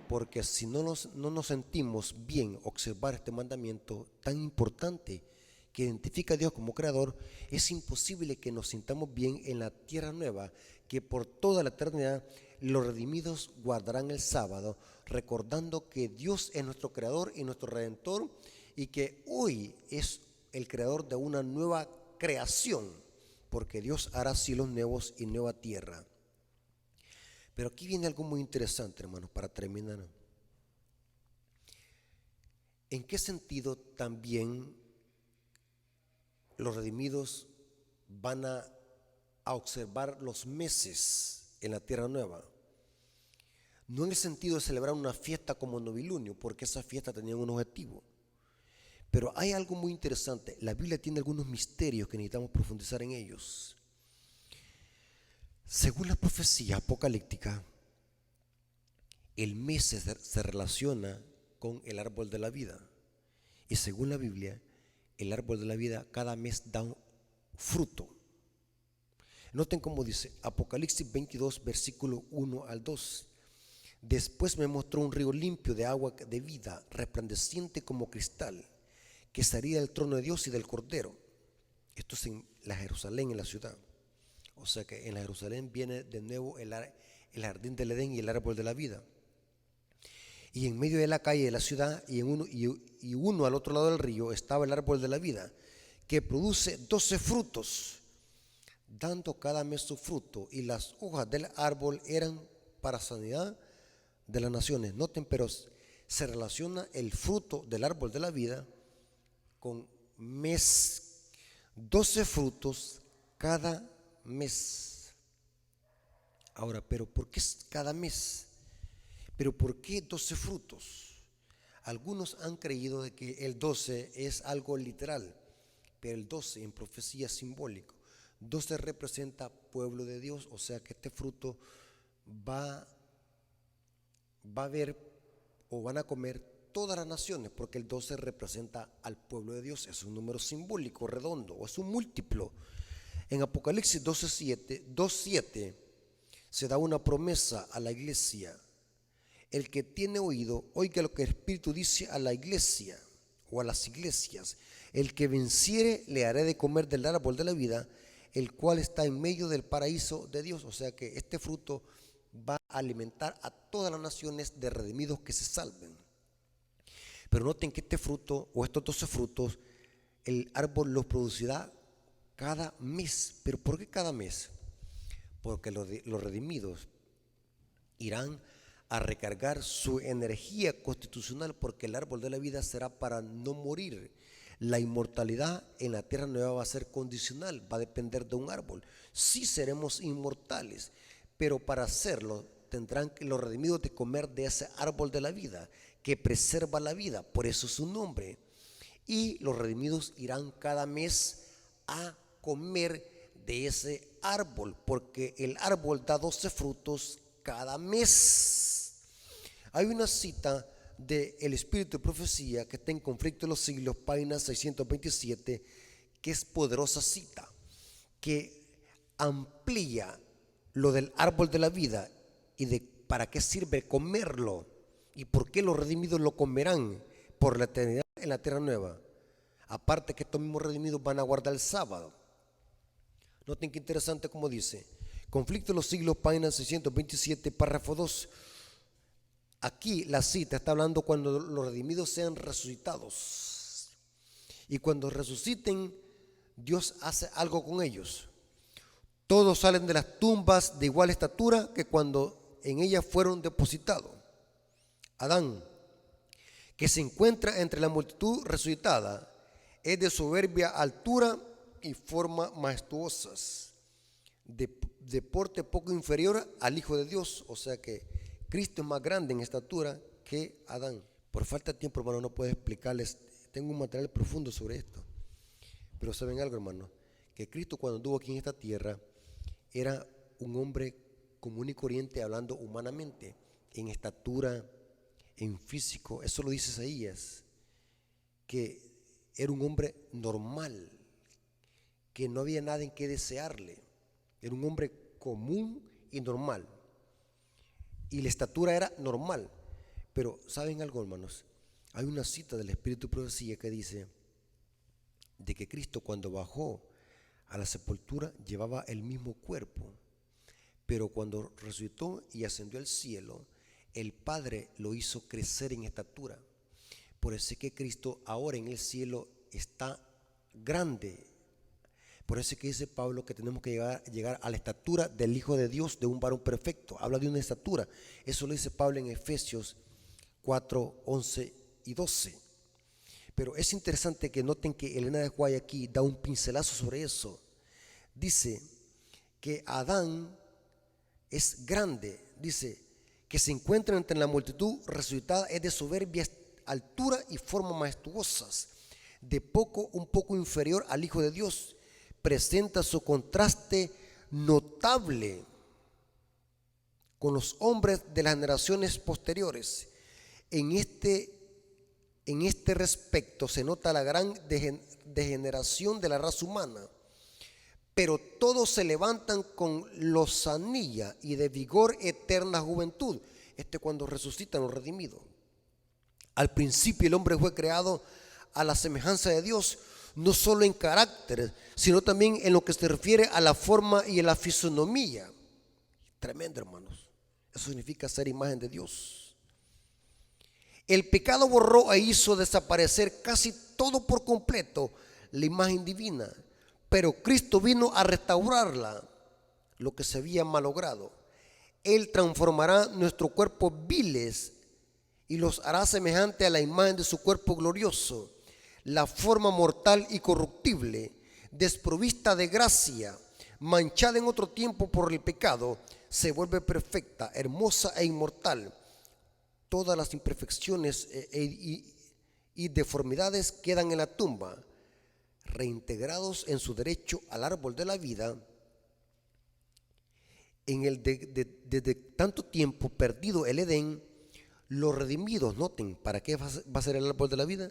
porque si no nos sentimos bien observar este mandamiento tan importante que identifica a Dios como creador, es imposible que nos sintamos bien en la tierra nueva, que por toda la eternidad los redimidos guardarán el sábado, recordando que Dios es nuestro creador y nuestro redentor, y que hoy es el creador de una nueva creación, porque Dios hará cielos nuevos y nueva tierra. Pero aquí viene algo muy interesante, hermanos, para terminar. ¿En qué sentido también los redimidos van a observar los meses en la tierra nueva? No en el sentido de celebrar una fiesta como novilunio, porque esa fiesta tenía un objetivo. Pero hay algo muy interesante. La Biblia tiene algunos misterios que necesitamos profundizar en ellos. Según la profecía apocalíptica, el mes se relaciona con el árbol de la vida. Y según la Biblia, el árbol de la vida cada mes da un fruto. Noten cómo dice Apocalipsis 22, versículo 1 al 2. Después me mostró un río limpio de agua de vida, resplandeciente como cristal, que salía del trono de Dios y del Cordero. Esto es en la Jerusalén, en la ciudad. O sea que en la Jerusalén viene de nuevo el jardín del Edén y el árbol de la vida. Y en medio de la calle de la ciudad y uno al otro lado del río estaba el árbol de la vida, que produce 12 frutos, dando cada mes su fruto, y las hojas del árbol eran para sanidad de las naciones. Noten, pero se relaciona el fruto del árbol de la vida con mes, 12 frutos cada mes. Ahora, pero ¿por qué cada mes? ¿Pero por qué 12 frutos? Algunos han creído de que el 12 es algo literal, pero el 12 en profecía es simbólico. 12 representa pueblo de Dios, o sea que este fruto va a haber o van a comer todas las naciones, porque el 12 representa al pueblo de Dios. Es un número simbólico, redondo, o es un múltiplo. En Apocalipsis 2:7 se da una promesa a la iglesia. El que tiene oído, oiga lo que el Espíritu dice a la iglesia o a las iglesias. El que venciere, le haré de comer del árbol de la vida, el cual está en medio del paraíso de Dios. O sea que este fruto va a alimentar a todas las naciones de redimidos que se salven. Pero noten que este fruto o estos 12 frutos, el árbol los producirá cada mes. ¿Pero por qué cada mes? Porque los redimidos irán a recargar su energía constitucional, porque el árbol de la vida será para no morir. La inmortalidad en la tierra nueva va a ser condicional, va a depender de un árbol. Sí seremos inmortales, pero para hacerlo tendrán los redimidos de comer de ese árbol de la vida, que preserva la vida, por eso es su nombre. Y los redimidos irán cada mes a comer de ese árbol, porque el árbol da 12 frutos cada mes. Hay una cita del Espíritu de Profecía que está en Conflicto de los Siglos, página 627, que es poderosa cita, que amplía lo del árbol de la vida y de para qué sirve comerlo y por qué los redimidos lo comerán por la eternidad en la tierra nueva. Aparte que estos mismos redimidos van a guardar el sábado. Noten qué interesante como dice Conflicto de los Siglos, página 627, párrafo 2. Aquí la cita está hablando cuando los redimidos sean resucitados. Y cuando resuciten, Dios hace algo con ellos. Todos salen de las tumbas de igual estatura que cuando en ellas fueron depositados. Adán, que se encuentra entre la multitud resucitada, es de soberbia altura y forma majestuosas, de porte poco inferior al Hijo de Dios. O sea que Cristo es más grande en estatura que Adán. Por falta de tiempo, hermano, no puedo explicarles tengo un material profundo sobre esto. Pero ¿saben algo, hermano? Que Cristo, cuando anduvo aquí en esta tierra, era un hombre común y corriente, hablando humanamente, en estatura, en físico. Eso lo dice Isaías, que era un hombre normal, que no había nada en qué desearle. Era un hombre común y normal. Y la estatura era normal. Pero ¿saben algo, hermanos? Hay una cita del Espíritu de Profecía que dice de que Cristo, cuando bajó a la sepultura, llevaba el mismo cuerpo, pero cuando resucitó y ascendió al cielo, el Padre lo hizo crecer en estatura. Por eso es que Cristo ahora en el cielo está grande. Por eso es que dice Pablo que tenemos que llegar a la estatura del Hijo de Dios, de un varón perfecto. Habla de una estatura. Eso lo dice Pablo en Efesios 4, 11 y 12. Pero es interesante que noten que Elena de White aquí da un pincelazo sobre eso. Dice que Adán es grande. Dice que se encuentra entre la multitud resucitada, es de soberbia altura y formas majestuosas, de un poco inferior al Hijo de Dios. Presenta su contraste notable con los hombres de las generaciones posteriores. En este respecto se nota la gran degeneración de la raza humana, pero todos se levantan con lozanía y de vigor eterna juventud. Cuando resucitan los redimidos. Al principio el hombre fue creado a la semejanza de Dios, no solo en carácter, sino también en lo que se refiere a la forma y a la fisonomía. Tremendo, hermanos. Eso significa ser imagen de Dios. El pecado borró e hizo desaparecer casi todo por completo la imagen divina, pero Cristo vino a restaurarla, lo que se había malogrado. Él transformará nuestros cuerpos viles y los hará semejante a la imagen de su cuerpo glorioso. La forma mortal y corruptible, desprovista de gracia, manchada en otro tiempo por el pecado, se vuelve perfecta, hermosa e inmortal. Todas las imperfecciones y deformidades quedan en la tumba, reintegrados en su derecho al árbol de la vida. Desde tanto tiempo perdido el Edén, los redimidos, noten, ¿para qué va a ser el árbol de la vida?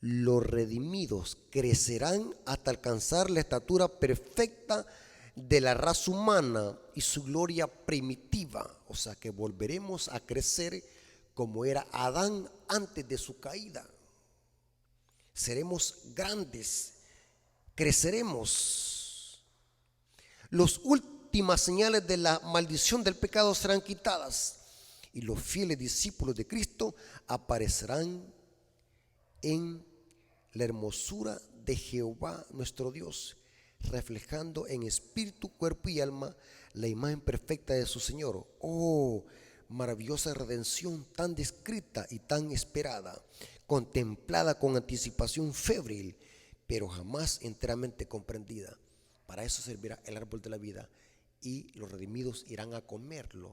Los redimidos crecerán hasta alcanzar la estatura perfecta de la raza humana y su gloria primitiva. O sea que volveremos a crecer como era Adán antes de su caída. Seremos grandes, creceremos. Las últimas señales de la maldición del pecado serán quitadas y los fieles discípulos de Cristo aparecerán en la hermosura de Jehová nuestro Dios, reflejando en espíritu, cuerpo y alma la imagen perfecta de su Señor. Oh, maravillosa redención tan descrita y tan esperada, contemplada con anticipación febril, pero jamás enteramente comprendida. Para eso servirá el árbol de la vida y los redimidos irán a comerlo,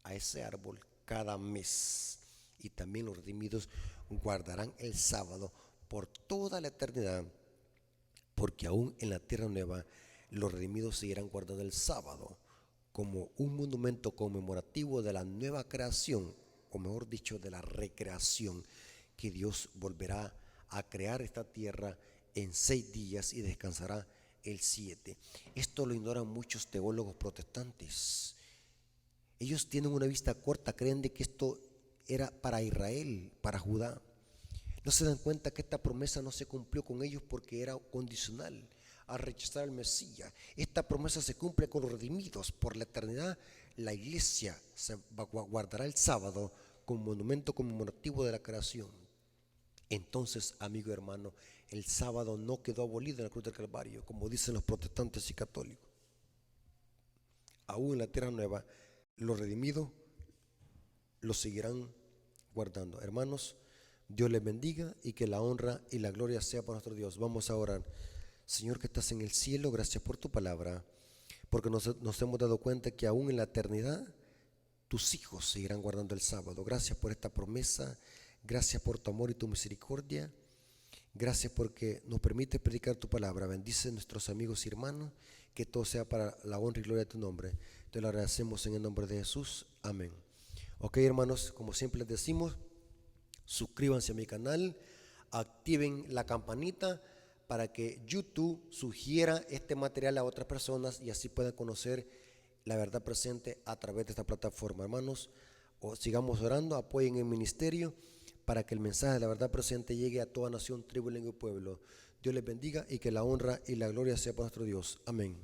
a ese árbol, cada mes. Y también los redimidos guardarán el sábado por toda la eternidad, porque aún en la tierra nueva los redimidos seguirán guardando el sábado como un monumento conmemorativo de la nueva creación, o mejor dicho, de la recreación, que Dios volverá a crear esta tierra en 6 días y descansará el 7. Esto lo ignoran muchos teólogos protestantes. Ellos tienen una vista corta, creen de que esto era para Israel, para Judá. No se dan cuenta que esta promesa no se cumplió con ellos porque era condicional a rechazar al Mesías. Esta promesa se cumple con los redimidos. Por la eternidad, la iglesia guardará el sábado como monumento conmemorativo de la creación. Entonces, amigo y hermano, el sábado no quedó abolido en la cruz del Calvario, como dicen los protestantes y católicos. Aún en la tierra nueva, los redimidos lo seguirán guardando. Hermanos, Dios les bendiga y que la honra y la gloria sea para nuestro Dios. Vamos a orar. Señor que estás en el cielo, gracias por tu palabra, porque nos hemos dado cuenta que aún en la eternidad tus hijos seguirán guardando el sábado. Gracias por esta promesa, gracias por tu amor y tu misericordia. Gracias porque nos permite predicar tu palabra. Bendice a nuestros amigos y hermanos, que todo sea para la honra y gloria de tu nombre. Te lo agradecemos en el nombre de Jesús. Amén. Ok, hermanos, como siempre les decimos, suscríbanse a mi canal, activen la campanita para que YouTube sugiera este material a otras personas y así puedan conocer la verdad presente a través de esta plataforma. Hermanos, sigamos orando, apoyen el ministerio para que el mensaje de la verdad presente llegue a toda nación, tribu, lengua y pueblo. Dios les bendiga y que la honra y la gloria sea para nuestro Dios. Amén.